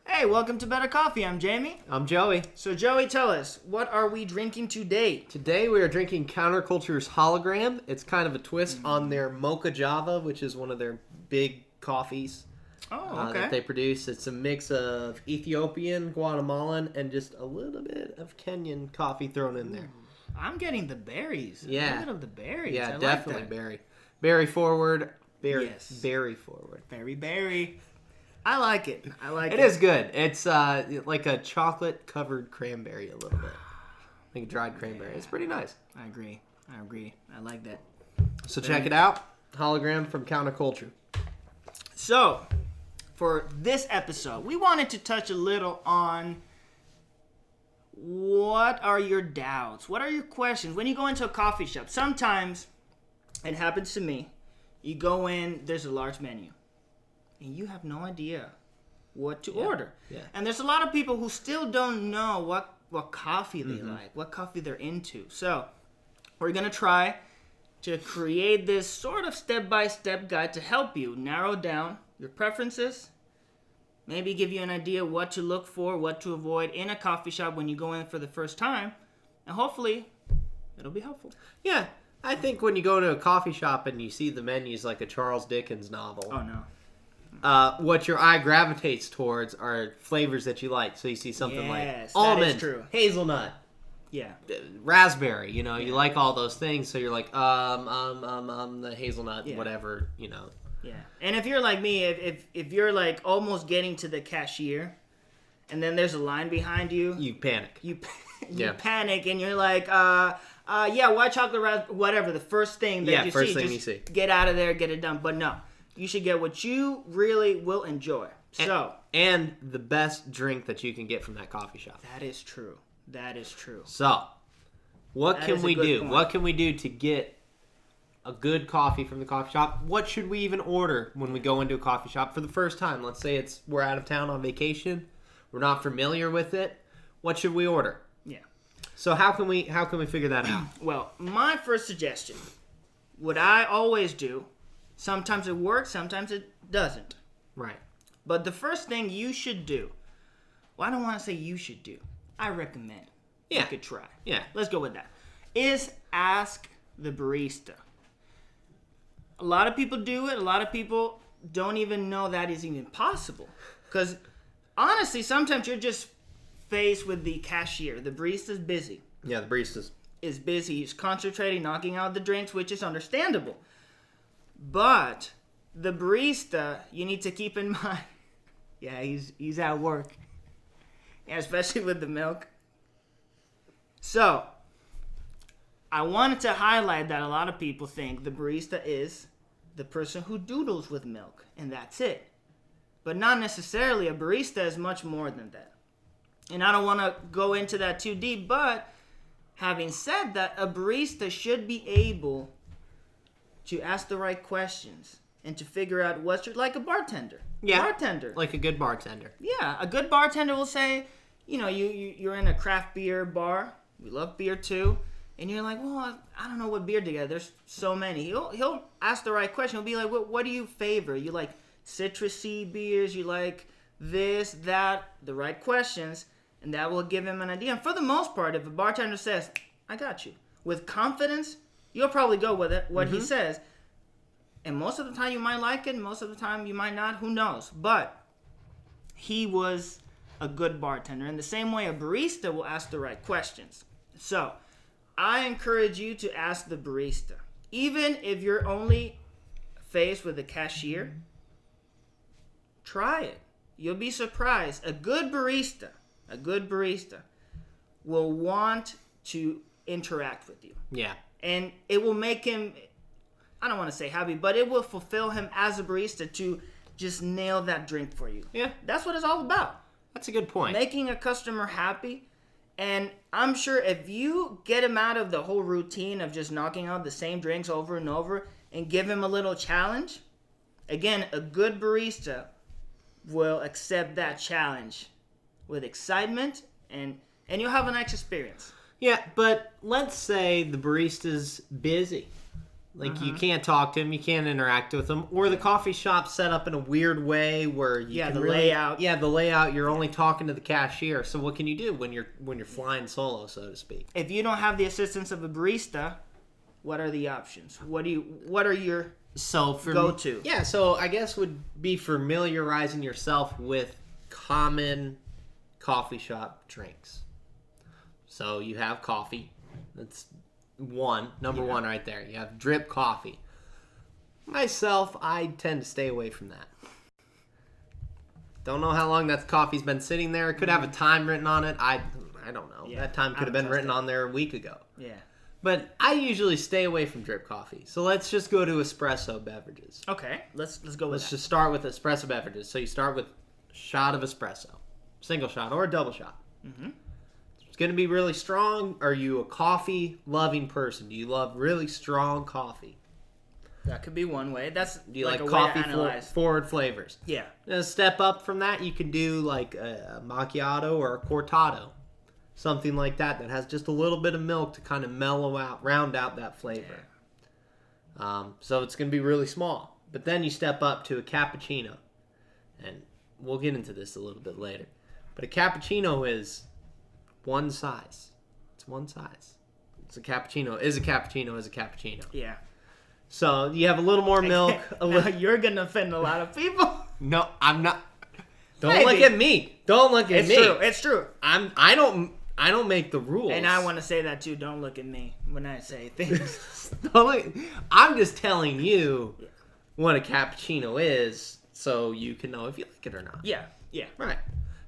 Hey, welcome to Better Coffee. I'm Jamie. I'm Joey. So, Joey, tell us, what are we drinking today? Today we are drinking Counterculture's Hologram. It's kind of a twist on their Mocha Java, which is one of their big coffees that they produce. It's a mix of Ethiopian, Guatemalan, and just a little bit of Kenyan coffee thrown in there. I'm getting the berries. Yeah. A little bit of the berries. Yeah, I definitely like that. berry. Berry forward. Berry, Yes. berry forward. Very berry. I like it. It is good. It's like a chocolate-covered cranberry a little bit. Like a dried cranberry. It's pretty nice. I agree. I like that. So check it out. Hologram from Counterculture. So, for this episode, we wanted to touch a little on what are your doubts? What are your questions? When you go into a coffee shop, sometimes, it happens to me, you go in, there's a large menu, and you have no idea what to order. Yeah. And there's a lot of people who still don't know what coffee they like, what coffee they're into. So, we're going to try to create this sort of step-by-step guide to help you narrow down your preferences, maybe give you an idea what to look for, what to avoid in a coffee shop when you go in for the first time, and hopefully it'll be helpful. Yeah, I think when you go to a coffee shop and you see the menus like a Charles Dickens novel, Oh, no. what your eye gravitates towards are flavors that you like. So you see something like Yes, that is almond, true. hazelnut, Yeah. raspberry. You like all those things. So you're like, the hazelnut, Yeah. whatever, Yeah. And if you're like me, if you're like almost getting to the cashier and then there's a line behind you, You panic. you Yeah. panic and you're like, white chocolate whatever, the first thing that Yeah, you first see, thing just you see. get out of there, get it done. But no, you should get what you really will enjoy. So, And the best drink that you can get from that coffee shop. that is true. That is true. So, what That can is a we good do? point. What can we do to get a good coffee from the coffee shop? What should we even order when we go into a coffee shop for the first time? Let's say we're out of town on vacation. We're not familiar with it. What should we order? Yeah. So how can we figure that out? Well, my first suggestion, what I always do, sometimes it works, sometimes it doesn't. Right. But the first thing you should do, well, I don't want to say you should do, I recommend. Yeah. You could try. Yeah. Let's go with that. Is ask the barista. A lot of people do it. A lot of people don't even know that is even possible. Because honestly, sometimes you're just faced with the cashier. The barista's busy. Yeah, the baristas. Is busy. He's concentrating, knocking out the drinks, which is understandable. But the barista, you need to keep in mind. Yeah, he's at work. Yeah, especially with the milk. So, I wanted to highlight that a lot of people think the barista is the person who doodles with milk, and that's it. But not necessarily. A barista is much more than that. And I don't want to go into that too deep, but having said that, a barista should be able to ask the right questions and to figure out like a bartender. Yeah. Bartender. Like a good bartender. Yeah, a good bartender will say, you're in a craft beer bar. We love beer too. And you're like, well, I don't know what beer to get. There's so many. He'll ask the right question. He'll be like, what do you favor? You like citrusy beers? You like this, that? The right questions. And that will give him an idea. And for the most part, if a bartender says, I got you, with confidence, you'll probably go with it, what he says. And most of the time you might like it. Most of the time you might not. Who knows? But he was a good bartender. In the same way, a barista will ask the right questions. So, I encourage you to ask the barista. Even if you're only faced with a cashier, try it. You'll be surprised. A good barista will want to interact with you. Yeah. And it will make him, I don't want to say happy, but it will fulfill him as a barista to just nail that drink for you. Yeah. That's what it's all about. That's a good point. Making a customer happy. And I'm sure if you get him out of the whole routine of just knocking out the same drinks over and over and give him a little challenge, again, a good barista will accept that challenge with excitement and you'll have a nice experience. Yeah, but let's say the barista's busy. Like, you can't talk to him, you can't interact with him, or the coffee shop's set up in a weird way where you can layout. Yeah, the layout. You're only talking to the cashier. So what can you do when you're flying solo, so to speak? If you don't have the assistance of a barista, what are the options? What are your go-to? Yeah, so I guess would be familiarizing yourself with common coffee shop drinks. So you have coffee. That's number one right there. You have drip coffee. Myself, I tend to stay away from that. Don't know how long that coffee's been sitting there. It could have a time written on it. I don't know. Yeah, that time could have been written on there a week ago. Yeah. But I usually stay away from drip coffee. So let's just go to espresso beverages. Okay, let's go with Let's just start with espresso beverages. So you start with a shot of espresso. Single shot or a double shot. Mm-hmm. It's going to be really strong. Are you a coffee-loving person? Do you love really strong coffee? That could be one way. That's Do you like like a coffee way to analyze. forward flavors? Yeah. A step up from that, you can do like a macchiato or a cortado. Something like that has just a little bit of milk to kind of mellow out, round out that flavor. Yeah. So it's going to be really small. But then you step up to a cappuccino. And we'll get into this a little bit later. But a cappuccino is one size. It's one size. It's a cappuccino. Is a cappuccino. Yeah. So you have a little more milk. You're going to offend a lot of people. No, I'm not. Don't look at me. Don't look at me. It's true. I don't make the rules. And I want to say that too. Don't look at me when I say things. I'm just telling you what a cappuccino is so you can know if you like it or not. Yeah. Right.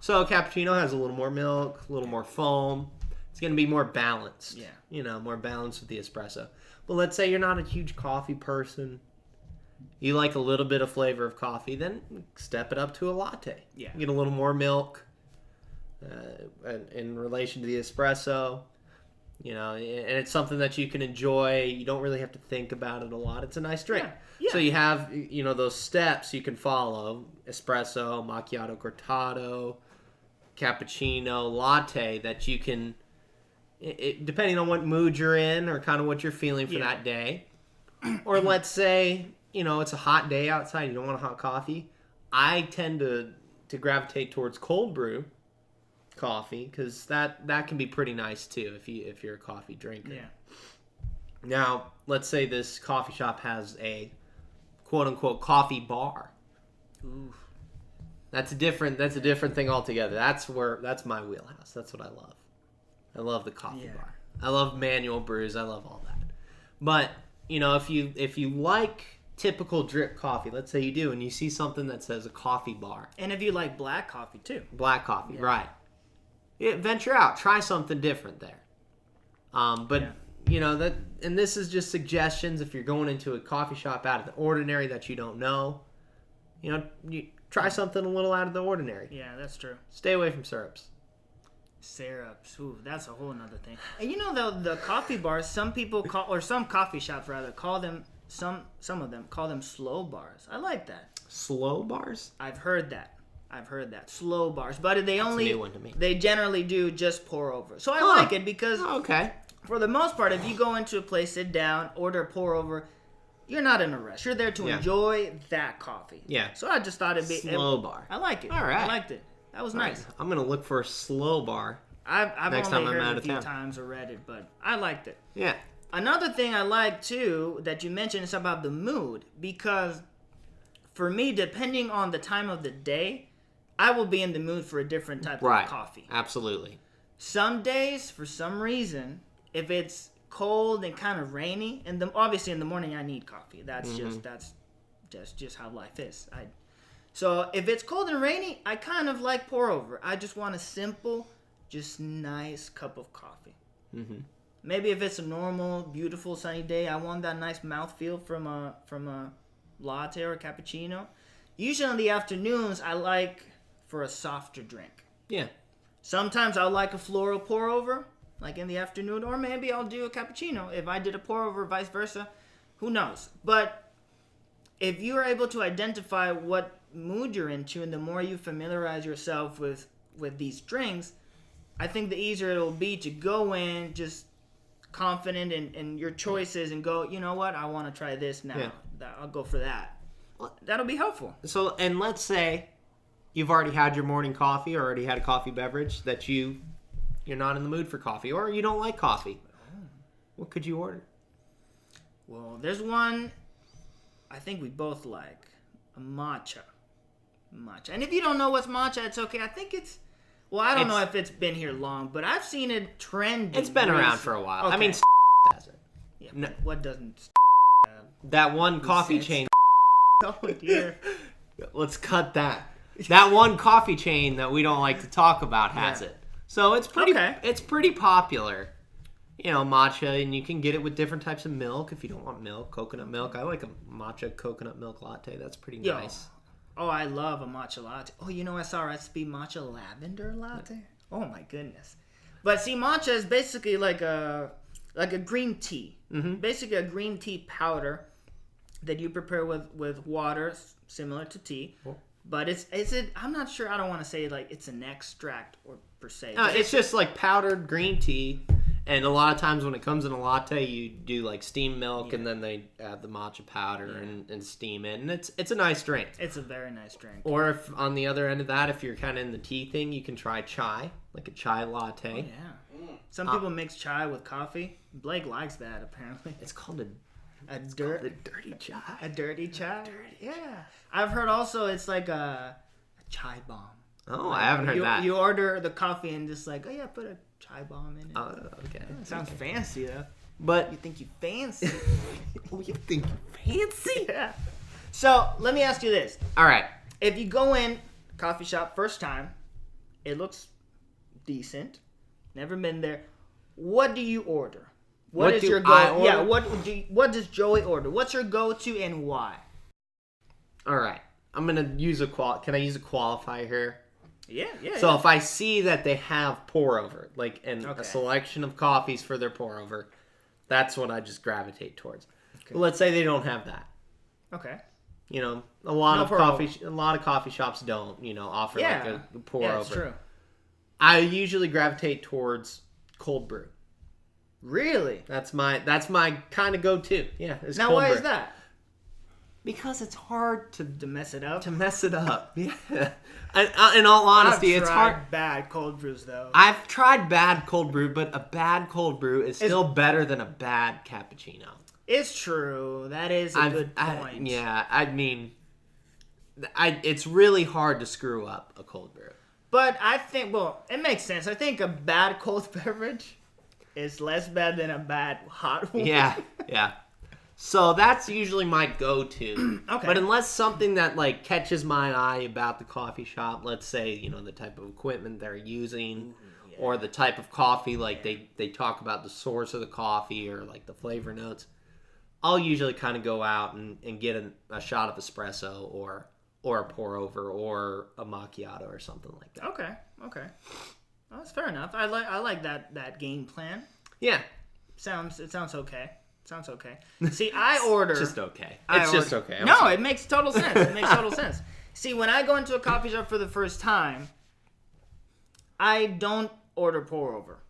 So a cappuccino has a little more milk, a little more foam. It's going to be more balanced. Yeah. More balanced with the espresso. But let's say you're not a huge coffee person. You like a little bit of flavor of coffee, then step it up to a latte. Yeah. Get a little more milk in relation to the espresso. And it's something that you can enjoy. You don't really have to think about it a lot. It's a nice drink. Yeah. So you have, those steps you can follow. Espresso, macchiato, cortado, cappuccino, latte that you can, depending on what mood you're in or kind of what you're feeling for that day. Or let's say, it's a hot day outside. You don't want a hot coffee. I tend to gravitate towards cold brew coffee because that can be pretty nice too if you're a coffee drinker. Yeah. Now, let's say this coffee shop has a quote unquote coffee bar. Ooh. That's a different thing altogether. That's my wheelhouse. That's what I love. I love the coffee bar. I love manual brews. I love all that. But, if you like typical drip coffee, let's say you do, and you see something that says a coffee bar. And if you like black coffee too. Black coffee, right. Venture out. Try something different there. And this is just suggestions if you're going into a coffee shop out of the ordinary that you don't know. You try something a little out of the ordinary. Yeah, that's true. Stay away from syrups. Syrups. Ooh, that's a whole nother thing. And the coffee bars, some coffee shops rather, call them, some of them call them slow bars. I like that. Slow bars? I've heard that. Slow bars. But they only, a new one to me. They generally do just pour over. So I like it because for the most part, if you go into a place, sit down, order a pour over, you're not in a rush. You're there to enjoy that coffee. Yeah. So I just thought it'd be slow bar. I like it. All right. I liked it. That was nice. Right. I'm gonna look for a slow bar. I've next only time heard I'm out it a of few town. times or read it, but I liked it. Yeah. Another thing I like too that you mentioned is about the mood, because for me, depending on the time of the day, I will be in the mood for a different type of coffee. Absolutely. Some days, for some reason, if it's cold and kind of rainy, and obviously in the morning I need coffee. That's just how life is. So if it's cold and rainy, I kind of like pour over. I just want a simple, just nice cup of coffee. Mm-hmm. Maybe if it's a normal, beautiful, sunny day, I want that nice mouthfeel from a latte or a cappuccino. Usually in the afternoons, I like for a softer drink. Yeah. Sometimes I'll like a floral pour over, like in the afternoon, or maybe I'll do a cappuccino. If I did a pour over, vice versa, who knows? But if you're able to identify what mood you're into, and the more you familiarize yourself with these drinks, I think the easier it'll be to go in just confident in your choices and go, you know what, I want to try this now. Yeah. I'll go for that. That'll be helpful. So, and let's say you've already had your morning coffee or already had a coffee beverage that you're not in the mood for coffee or you don't like coffee. What could you order? Well, there's one I think we both like, a matcha. And if you don't know what's matcha, it's okay. I think it's, well, I don't know if it's been here long, but I've seen it trending. It's been around for a while. Okay. I mean, has it. Yeah, no. What doesn't have? That one coffee chain. Oh, dear. Let's cut that. That one coffee chain that we don't like to talk about has it. So it's pretty popular. You know, matcha, and you can get it with different types of milk if you don't want milk, coconut milk. I like a matcha coconut milk latte. That's pretty nice. Oh, I love a matcha latte. Oh, you know, I saw a recipe, matcha lavender latte. Oh my goodness. But see, matcha is basically like a green tea. Mm-hmm. Basically a green tea powder that you prepare with water, similar to tea. Oh. But I'm not sure, I don't want to say like it's an extract or per se. No, it's just like powdered green tea. And a lot of times when it comes in a latte, you do like steamed milk, and then they add the matcha powder and steam it, and it's a nice drink. It's a very nice drink. Or if on the other end of that, if you're kind of in the tea thing, you can try chai, like a chai latte. Oh, yeah. Some people mix chai with coffee. Blake likes that apparently. It's called a dirty chai. A dirty chai. Yeah. I've heard also it's like a chai bomb. Oh, like, I haven't heard that. You order the coffee and just like, oh yeah, put a chai bomb in it. Oh, okay. It sounds fancy though. But you think you fancy? Oh, you think you fancy? Yeah. So let me ask you this. All right. If you go in coffee shop first time, it looks decent. Never been there. What do you order? What is your go? Yeah. What does Joey order? What's your go-to and why? All right. I'm gonna use Can I use a qualifier here? Yeah. So if I see that they have pour over, like a selection of coffees for their pour over, that's what I just gravitate towards. Okay. But let's say they don't have that. Okay. You know, a lot of coffee shops don't, offer like a pour over. Yeah, that's true. I usually gravitate towards cold brew. Really? That's my kind of go-to. Yeah. Now why is that? Because it's hard to mess it up. Yeah. In all honesty, it's hard. I've tried bad cold brews, though. I've tried bad cold brew, but a bad cold brew is still better than a bad cappuccino. It's true. That is a good point. I mean, it's really hard to screw up a cold brew. But I think, it makes sense. I think a bad cold beverage is less bad than a bad hot one. Yeah. So that's usually my go-to. Okay. But unless something that like catches my eye about the coffee shop, let's say, the type of equipment they're using or the type of coffee, like they talk about the source of the coffee or like the flavor notes, I'll usually kind of go out and get a shot of espresso or a pour over or a macchiato or something like that. Okay. Well, that's fair enough. I like that game plan. Yeah. It sounds okay. Sounds okay. See, I order... It's just okay. It's just okay. No, it makes total sense. See, when I go into a coffee shop for the first time, I don't order pour over.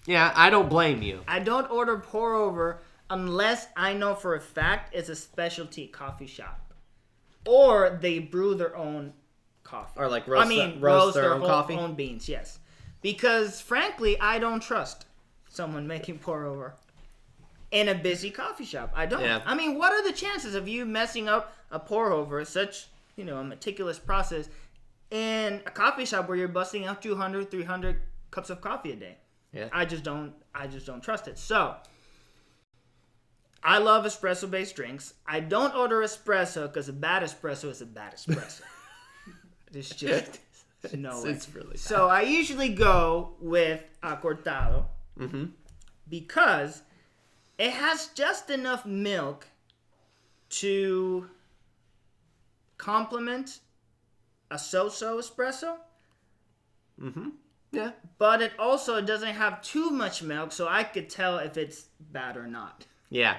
Yeah, I don't blame you. I don't order pour over unless I know for a fact it's a specialty coffee shop. Or they brew their own coffee. Or like roast their own coffee? Own beans, yes. Because, frankly, I don't trust someone making pour over. In a busy coffee shop. I don't. Yeah. I mean, what are the chances of you messing up a pour over, such, a meticulous process, in a coffee shop where you're busting out 200, 300 cups of coffee a day? Yeah. I just don't trust it. So, I love espresso-based drinks. I don't order espresso because a bad espresso is a bad espresso. It's just no way. It's really bad. So, I usually go with a cortado because it has just enough milk to complement a so-so espresso. Yeah. But it also doesn't have too much milk, so I could tell if it's bad or not. Yeah.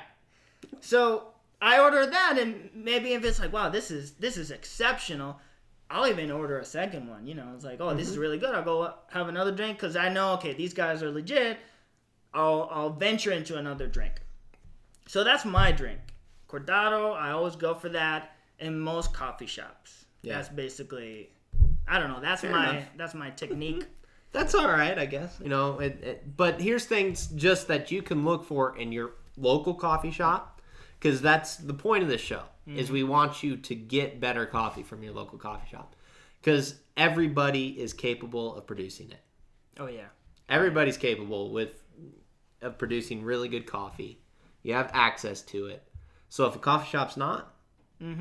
So I order that, and maybe if it's like, wow, this is exceptional, I'll even order a second one. You know, it's like, oh, this is really good. I'll go have another drink because I know, okay, these guys are legit. I'll venture into another drink. So that's my drink. Cortado, I always go for that in most coffee shops. Yeah. That's basically, I don't know. That's my technique. That's all right, I guess. You know, but here's things just that you can look for in your local coffee shop, because that's the point of this show. Is we want you to get better coffee from your local coffee shop, because everybody is capable of producing it. Oh yeah, everybody's capable of producing really good coffee. You have access to it. So if a coffee shop's not, you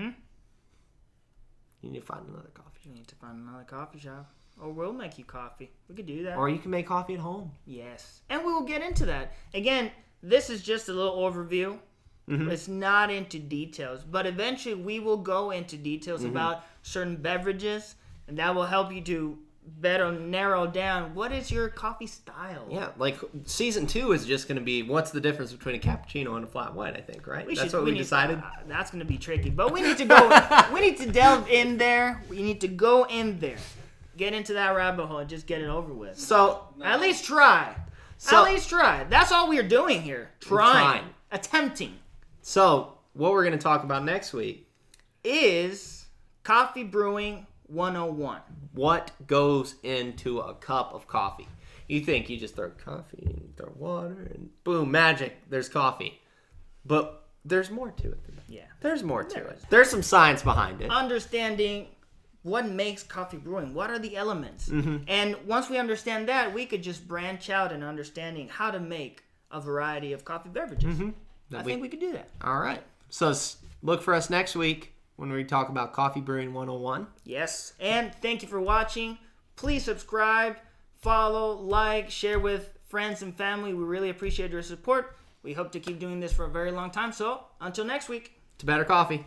need to find another coffee shop. You need to find another coffee shop. Or we'll make you coffee. We could do that. Or you can make coffee at home. Yes. And we will get into that. Again, this is just a little overview. It's not into details. But eventually we will go into details about certain beverages. And that will help you to better narrow down what is your coffee style. Yeah, like season 2 is just going to be what's the difference between a cappuccino and a flat white, I think, right? That's what we decided. That's going to be tricky. But we need to go, we need to delve in there. We need to go in there. Get into that rabbit hole and just get it over with. So at least try. At least try. That's all we're doing here. Trying. Attempting. So what we're going to talk about next week is coffee brewing 101. What goes into a cup of coffee? You think you just throw coffee and throw water and boom, magic, there's coffee. But there's more to it than that. Yeah. There's more to it. There's some science behind it. Understanding what makes coffee brewing. What are the elements? And once we understand that, we could just branch out in understanding how to make a variety of coffee beverages. I think we could do that. All right. So look for us next week when we talk about Coffee Brewing 101. Yes. And thank you for watching. Please subscribe, follow, like, share with friends and family. We really appreciate your support. We hope to keep doing this for a very long time. So until next week. To better coffee.